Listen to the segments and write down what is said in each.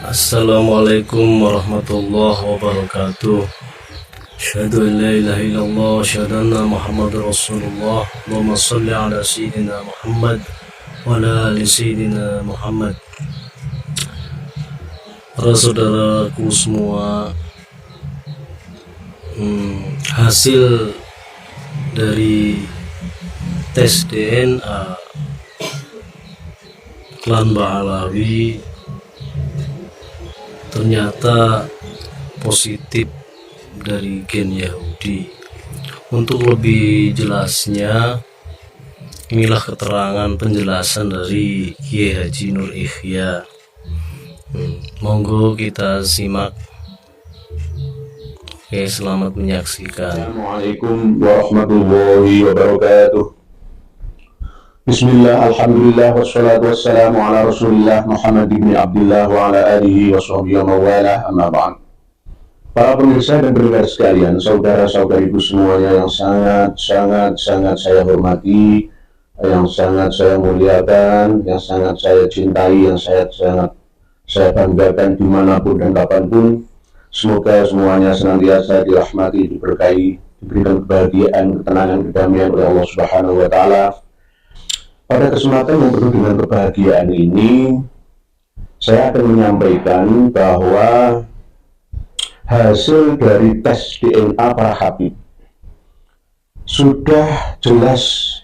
Assalamualaikum warahmatullahi wabarakatuh. Asyhadu an la ilaha illallah wa asyhadu anna Muhammadar Rasulullah. Allahumma shalli ala sayyidina Muhammad wa ala ali sayyidina Muhammad. Para saudaraku semua, hasil dari tes DNA klan Ba'alawi ternyata positif dari gen Yahudi. Untuk lebih jelasnya, inilah keterangan penjelasan dari Kiai Haji Nur Ikhya. Monggo kita simak. Oke, selamat menyaksikan. Assalamualaikum warahmatullahi wabarakatuh. Bismillah, alhamdulillah, wassalatu wassalamu ala rasulillah Muhammad ibn Abdullah wa ala alihi wa sahbihi wa mawalah, amma ba'd. Para pemirsa dan pendengar sekalian, saudara-saudariku semuanya yang sangat saya hormati, yang sangat saya muliakan, yang sangat saya cintai, yang sangat saya banggakan dimanapun dan kapanpun. Semoga semuanya senantiasa dirahmati, diberkahi, diberikan kebahagiaan, ketenangan, kedamaian oleh Allah Subhanahu wa Ta'ala. Pada kesempatan yang penuh dengan kebahagiaan ini, saya akan menyampaikan bahwa hasil dari tes DNA para habib sudah jelas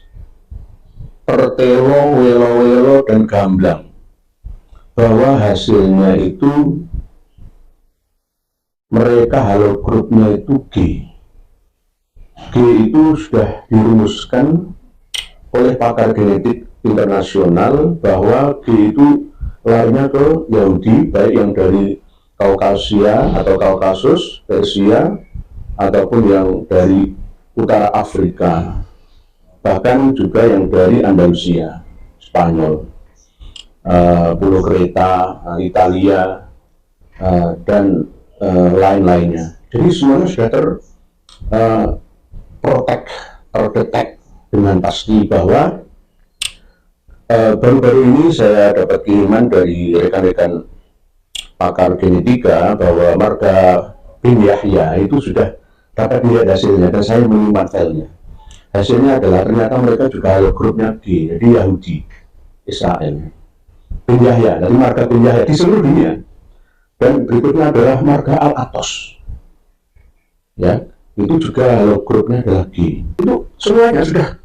pertelo, welo-welo, dan gamblang bahwa hasilnya itu mereka halogrupnya itu G. G itu sudah dirumuskan oleh pakar genetik internasional bahwa G itu larinya ke Yahudi, baik yang dari Kaukasia atau Kaukasus, Persia, ataupun yang dari utara Afrika, bahkan juga yang dari Andalusia, Spanyol, Pulau Kreta, Italia, dan lain-lainnya. Jadi semuanya sudah terdetek dengan pasti bahwa baru-baru ini saya dapat kiriman dari rekan-rekan pakar genetika bahwa marga bin Yahya itu sudah dapat dilihat hasilnya, dan saya menyimpan filenya. Hasilnya adalah ternyata mereka juga halogrupnya G, jadi Yahudi Israel. Bin Yahya, dari marga bin Yahya di seluruh dunia. Dan berikutnya adalah marga Al-Atos, ya, itu juga halogrupnya adalah G. Itu semuanya sudah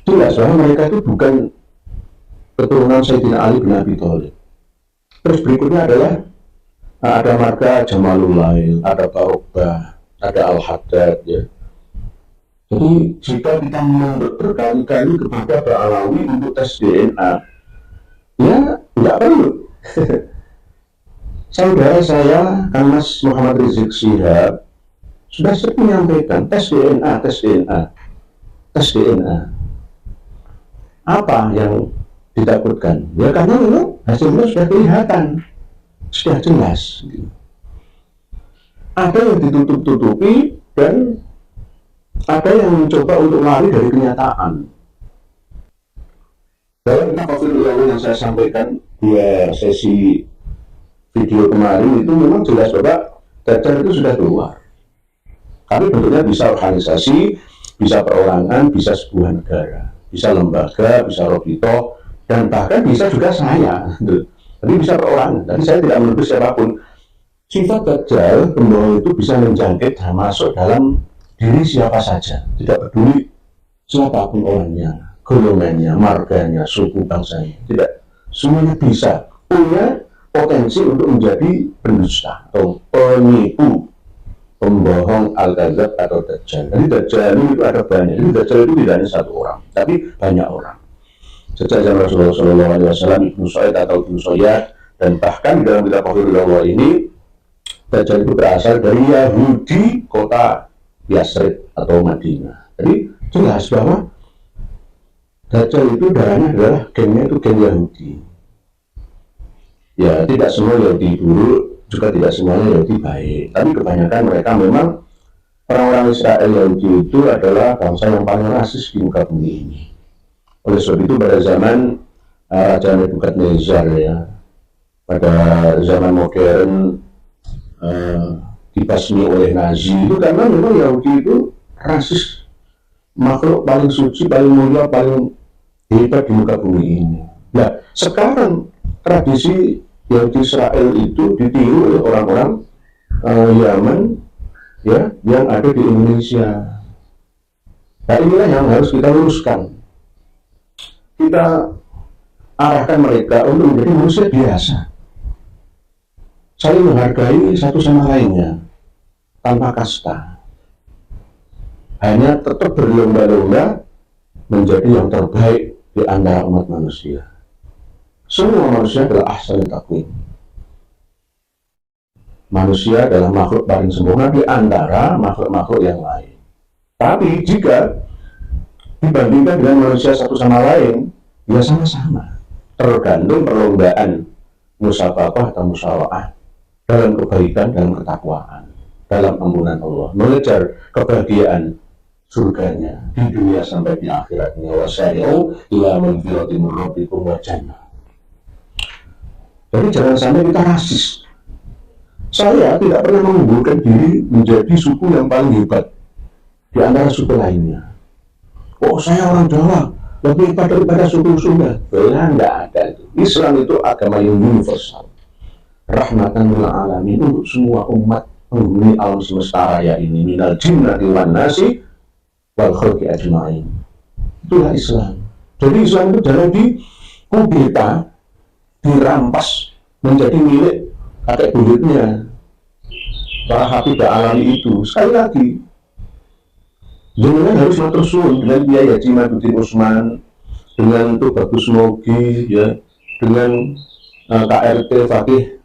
jelas bahwa mereka itu bukan keturunan Sayyidina Ali bin Abi Thalib. Terus berikutnya adalah ada marga Jamalulail, ada Barokbah, ada Al-Haddad, ya. Jadi jika kita berkali-kali kepada Ba'alawi untuk tes DNA, ya tidak perlu. Saudara saya, Kang Mas Muhammad Rizik Syihab, sudah sering menyampaikan tes DNA. Apa yang ditakutkan? Ya karena memang hasilnya sudah kelihatan, sudah jelas. Ada yang ditutup-tutupi dan ada yang mencoba untuk lari dari kenyataan. Dalam tafsir yang saya sampaikan 2 sesi video kemarin itu memang jelas bahwa Dajjal itu sudah keluar. Tapi bentuknya bisa organisasi, bisa perorangan, bisa sebuah negara, bisa lembaga, bisa robito, dan bahkan bisa juga saya. Jadi bisa perorangan. Tapi saya tidak menuduh siapapun. Sifat Dajjal, pembohong itu bisa menjangkit dan masuk dalam diri siapa saja. Tidak peduli siapapun orangnya, golongannya, marganya, suku bangsanya. Tidak. Semuanya bisa punya potensi untuk menjadi pendusta atau penipu, pembohong, al-kadzab atau Dajjal. Jadi Dajjal itu ada banyak. Jadi Dajjal itu tidak hanya satu orang, tapi banyak orang. Sejak zaman Rasulullah SAW, Ibnu Sa'id atau Ibnu Soyad, dan bahkan dalam kitab Fahirullah ini, Dajjal itu berasal dari Yahudi kota Yasrib atau Madinah. Jadi jelas bahwa Dajjal itu darahnya adalah gennya itu gen Yahudi. Ya, tidak semua Yahudi buruk, juga tidak semuanya Yahudi baik. Tapi kebanyakan mereka memang orang-orang Israel Yahudi itu adalah bangsa yang paling rasis di muka bumi ini. Oleh sebab itu pada zaman Raja Nebukadnezar, ya, pada zaman modern dibasmi oleh Nazi itu karena memang Yahudi itu rasis, makhluk paling suci, paling mulia, paling hebat di muka bumi ini. Nah, sekarang tradisi Yahudi Israel itu ditiru oleh orang-orang Yaman ya, yang ada di Indonesia. Nah, inilah yang harus kita luruskan. Kita arahkan mereka untuk menjadi manusia biasa, saling menghargai satu sama lainnya tanpa kasta, hanya tetap berlomba-lomba menjadi yang terbaik di antara umat manusia. Semua manusia adalah ahsanul taqwim. Manusia adalah makhluk paling sempurna di antara makhluk-makhluk yang lain. Tapi jika dibandingkan dengan manusia satu sama lain, ya sama-sama. Tergantung perlombaan musyafaah atau musyawarah dalam kebaikan, dalam ketakwaan, dalam ampunan Allah, mengejar kebahagiaan surganya di dunia sampai di akhiratnya. Wasari'u ila magfiratin min rabbikum wa jannah. Jadi jangan sampai kita rasis. Saya tidak pernah mengunggulkan diri menjadi suku yang paling hebat di antara suku lainnya. Oh, saya orang Jawa, lebih hebat daripada suku Sunda. Benar, tidak ada itu. Islam itu agama yang universal, rahmatan lil alamin, untuk semua umat penghuni alam semesta raya ini, minal jinnati wan nasi wal khalqi ajma'in. Itulah Islam. Jadi Islam itu jangan dikudeta, dirampas menjadi milik kakek buyutnya para Habib alami itu. Sekali lagi, jangan harus matur suwun dengan Kiai Haji Maduddin Usman, dengan Bagus Mogi, ya, dengan KRT Fakih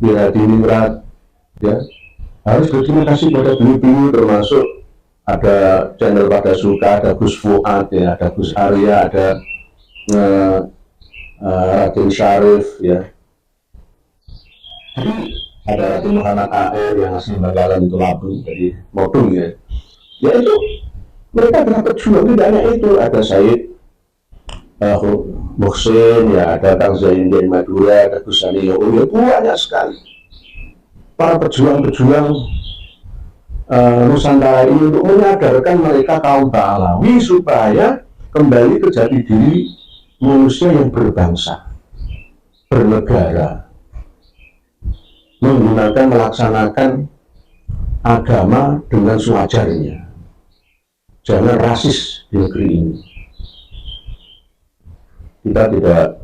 Wiradiningrat, ya, harus berterima kasih pada beliau-beliau, termasuk ada channel Pada Suka, ada Gus Fuad, ya, ada Gus Arya, ada Raden Syarif, ya. Jadi ada Raden Muhammad AR yang asli Bangkalan itu Lampung, jadi modung, ya. Ya itu mereka adalah pejuang, tidak hanya itu, ada Said Muhsin, ya, ada Kang Zainuddin Madura, ada Gus Ani, ya, banyak sekali para pejuang-pejuang Nusantara ini untuk menyadarkan mereka kaum Ba'alawi supaya kembali ke jati diri manusia yang berbangsa, bernegara, melaksanakan agama dengan sewajarnya. Jangan rasis di negeri ini. Kita tidak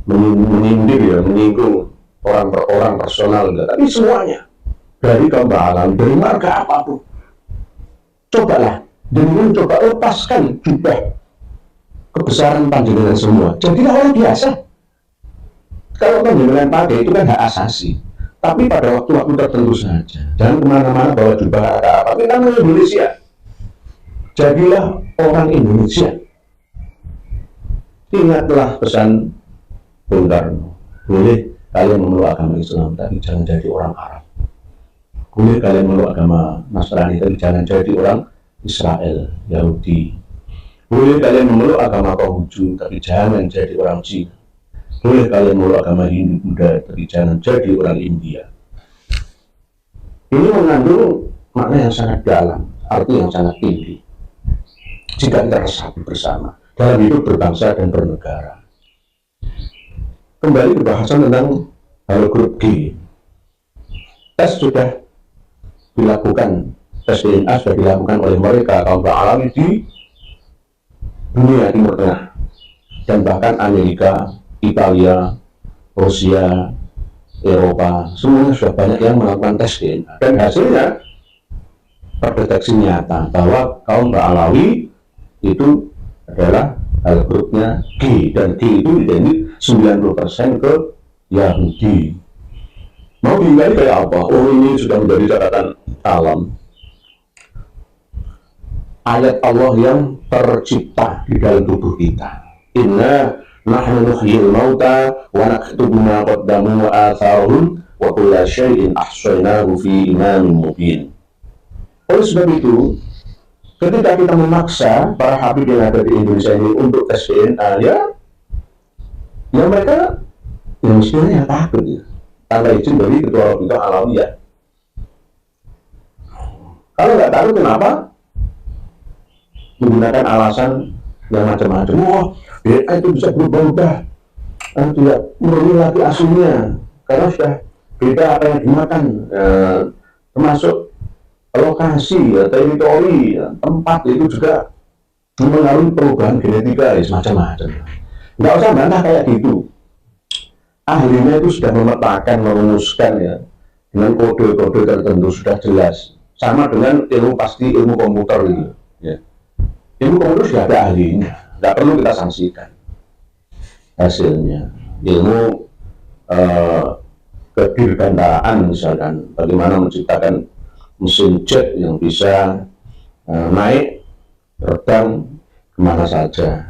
menyindir, ya, menyinggung orang per orang personal, enggak, tapi semuanya, dari kaum Ba'alawi, dari marga apapun. Cobalah, dengan coba lepaskan jubah kebesaran panjenengan semua. Jadilah orang biasa. Kalau panjenengan pakai itu kan hak asasi, tapi pada waktu-waktu tertentu saja. Jangan kemana-mana bawa jubah ada apa. Kita namanya Indonesia. Jadilah orang Indonesia. Ingatlah pesan Bung Karno. Boleh kalian memeluk agama Islam, tapi jangan jadi orang Arab. Boleh kalian memeluk agama Nasrani, tapi jangan jadi orang Israel, Yahudi. Boleh kalian memeluk agama Konghucu, tapi jangan jadi orang Cina. Boleh kalian memeluk agama Hindu, Buddha, tapi jangan jadi orang India. Ini mengandung makna yang sangat dalam, arti yang sangat tinggi. Jika kita resapi bersama dalam hidup berbangsa dan bernegara. Kembali ke bahasan tentang grup G. Tes sudah dilakukan, tes DNA sudah dilakukan oleh mereka kaum Ba'alawi di dunia Timur Tengah, dan bahkan Amerika, Italia, Rusia, Eropa, semuanya sudah banyak yang melakukan tes DNA, dan hasilnya terdeteksi nyata bahwa kaum Ba'alawi itu adalah grupnya G, dan G itu identik 90% ke Yahudi. Mau diingat kayak apa? Oh, ini sudah menjadi catatan alam. Ayat Allah yang tercipta di dalam tubuh kita. Inna nahnu nuhyil mauta wa naktubu ma qaddamu wa atharuhum wa kulla syai'in ahsaynahu fi imamin mubin. Oleh sebab itu, ketika kita memaksa para habib yang ada di Indonesia ini untuk tes DNA, ya mereka yang mestinya takut ya, tanpa izin dari ketua Rabithah Alawiyah. Kalau nggak takut kenapa menggunakan alasan yang macam-macam? Oh, BNA itu bisa berubah-ubah, tidak menuruni lagi aslinya karena sudah beda apa yang dimakan, termasuk lokasi, teritori, tempat itu juga mengalami perubahan genetika, semacam-macam. Nggak usah bantah kayak gitu. Ahlinya itu sudah memetakan, merumuskan ya, dengan kode-kode tertentu sudah jelas. Sama dengan ilmu pasti ilmu komputer gitu. Ya. Ilmu komputer sudah ada ahlinya, nggak perlu kita sanksikan hasilnya. Ilmu kedirgantara misalkan, bagaimana menciptakan mesin jet yang bisa naik terbang kemana saja,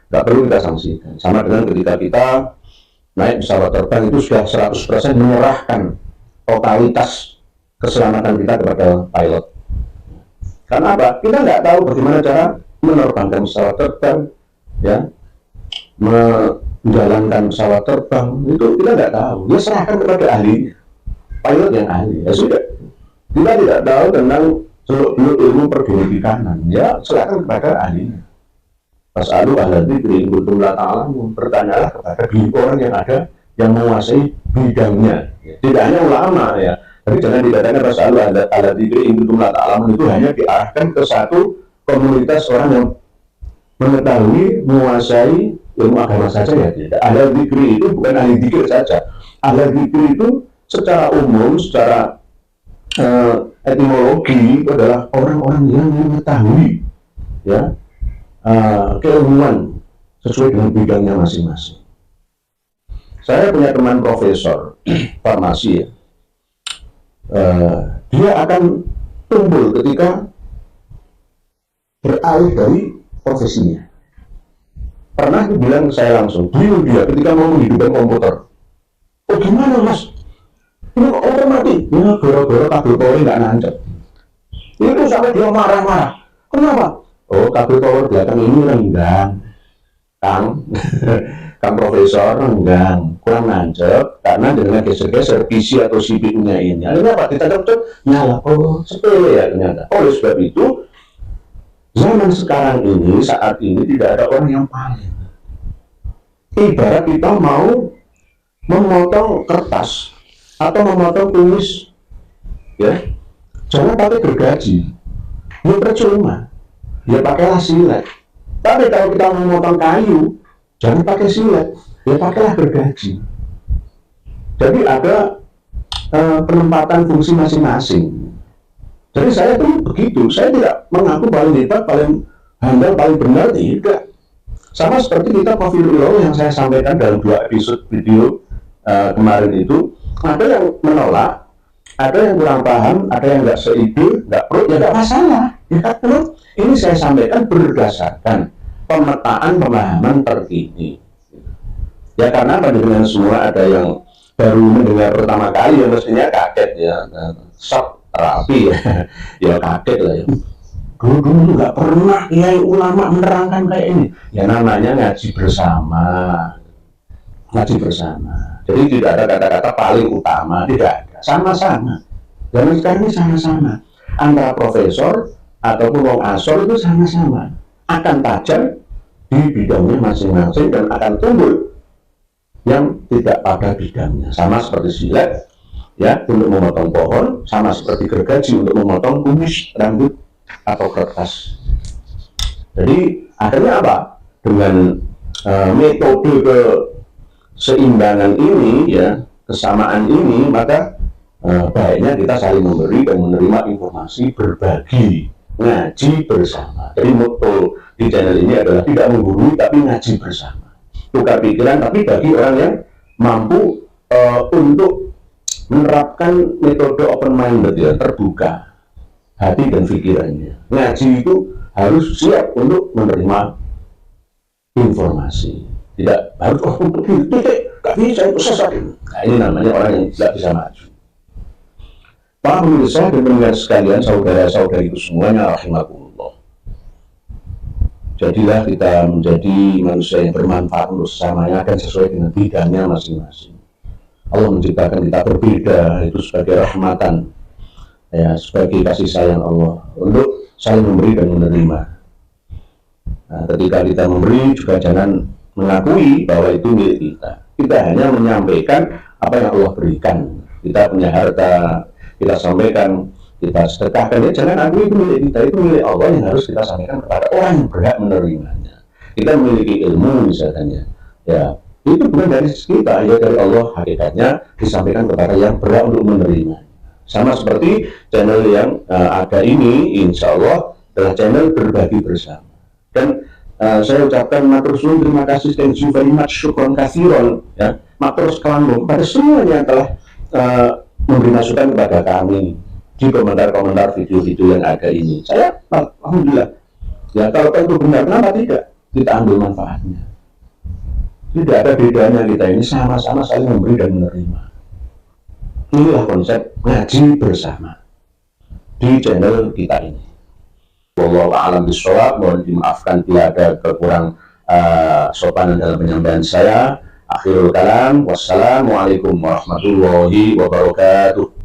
nggak perlu kita sanksikan. Sama dengan ketika kita naik pesawat terbang itu sudah 100% menyerahkan totalitas keselamatan kita kepada pilot. Karena apa? Kita nggak tahu bagaimana cara menerbangkan pesawat terbang, ya, menjalankan pesawat terbang itu kita nggak tahu. Dia serahkan kepada ahlinya, pilot yang ahli. Ya sudah, kita tidak tahu tentang seluk-beluk ilmu pergenetikanan, ya serahkan kepada ahlinya. Fas'alu ahla dzikri in kuntum la ta'lamun, bertanyalah kepada orang yang ada yang menguasai bidangnya. Tidak hanya ulama ya, tapi jangan dikatakan fas'alu ahla dzikri in kuntum la ta'lamun itu hanya diarahkan ke satu komunitas orang yang mengetahui, menguasai ilmu agama saja ya tidak. Ahla dzikri itu bukan ahli dzikir saja. Ahla dzikri itu secara umum, secara etimologi itu adalah orang-orang yang mengetahui ya keilmuan sesuai dengan bidangnya masing-masing. Saya punya teman profesor farmasi ya, dia akan tumbuh ketika beralih dari profesinya. Pernah bilang saya langsung, dia ketika mau menghidupkan komputer, oh gimana mas? Ini komputer mati? Ya gara-gara kabel power nggak nancep. Itu sampai dia marah-marah. Kenapa? Oh, kabel power belakang ini renggang, Kang. Kang profesor renggang, kurang nancep karena dengan geser-geser PC atau CPU-nya ini. Akhirnya apa? Kita cocok nyala. Oh, sepele ya ternyata. Oleh sebab itu, zaman sekarang ini, saat ini tidak ada orang yang paling. Ibarat kita mau memotong kertas atau memotong tulis, ya, jangan pakai gergaji. Ini percuma. Ya pakailah silet. Tapi kalau kita mau memotong kayu, jangan pakai silet, ya pakailah gergaji. Jadi ada penempatan fungsi masing-masing. Jadi saya pun begitu, saya tidak mengaku paling hebat, paling handal, paling benar, tidak. Sama seperti kita Qafilullah yang saya sampaikan dalam 2 episode video kemarin itu, ada yang menolak, ada yang kurang paham, ada yang nggak seide, nggak pro, ya nggak masalah. Ya kan, ini saya sampaikan berdasarkan pemetaan pemahaman terkini. Ya karena dengan semua ada yang baru mendengar pertama kali, ya mestinya kaget ya, shock terapi ya, ya kaget lah ya. Dulu nggak pernah kiai ulama menerangkan kayak ini. Ya namanya ngaji bersama, ngaji bersama. Jadi tidak ada kata-kata paling utama, tidak ada. Sama-sama. Zaman sekarang ini sama-sama. Antara profesor ataupun wong asor itu sama-sama akan tajam di bidangnya masing-masing dan akan tumbuh yang tidak pada bidangnya. Sama seperti silet ya untuk memotong pohon, sama seperti gergaji untuk memotong kumis, rambut atau kertas. Jadi akhirnya apa? Dengan metode keseimbangan ini ya, kesamaan ini, maka baiknya kita saling memberi dan menerima informasi, berbagi, ngaji bersama. Jadi motto di channel ini adalah tidak menggurui tapi ngaji bersama, tukar pikiran, tapi bagi orang yang mampu untuk menerapkan metode open minded ya, terbuka hati dan pikirannya. Ngaji itu harus siap untuk menerima informasi, tidak harus gak bisa itu sesat. Nah ini namanya orang yang tidak bisa maju. Para pemirsa dan pendengar sekalian, saudara-saudariku semuanya, rahimakumullah. Jadilah kita menjadi manusia yang bermanfaat untuk sesamanya dan sesuai dengan bidangnya masing-masing. Allah menciptakan kita berbeda, itu sebagai rahmatan, ya, sebagai kasih sayang Allah untuk saling memberi dan menerima. Nah, ketika kita memberi juga jangan mengakui bahwa itu milik kita. Kita hanya menyampaikan apa yang Allah berikan. Kita punya harta, kita sampaikan, kita sedekahkan, ya jangan akui itu milik kita, itu milik Allah yang harus kita sampaikan kepada orang yang berhak menerimanya. Kita memiliki ilmu misalnya, ya itu bukan dari kita, ya dari Allah, hakikatnya disampaikan kepada yang berhak untuk menerima. Sama seperti channel yang ada ini, insya Allah adalah channel berbagi bersama. Dan saya ucapkan matur suwun, terima kasih, thank you very much, syukron kathiron, ya, matur sekalian pada semuanya yang telah memberi masukan kepada kami di komentar-komentar video-video yang ada ini. Saya alhamdulillah, ya kalau itu benar, kenapa tidak kita ambil manfaatnya? Tidak ada bedanya, kita ini sama-sama saling memberi dan menerima. Inilah konsep ngaji bersama di channel kita ini. Wallahu a'lam bishawab. Mohon dimaafkan bila ada kekurang sopanan dalam penyampaian saya. Akhirul kalam, wassalamualaikum warahmatullahi wabarakatuh.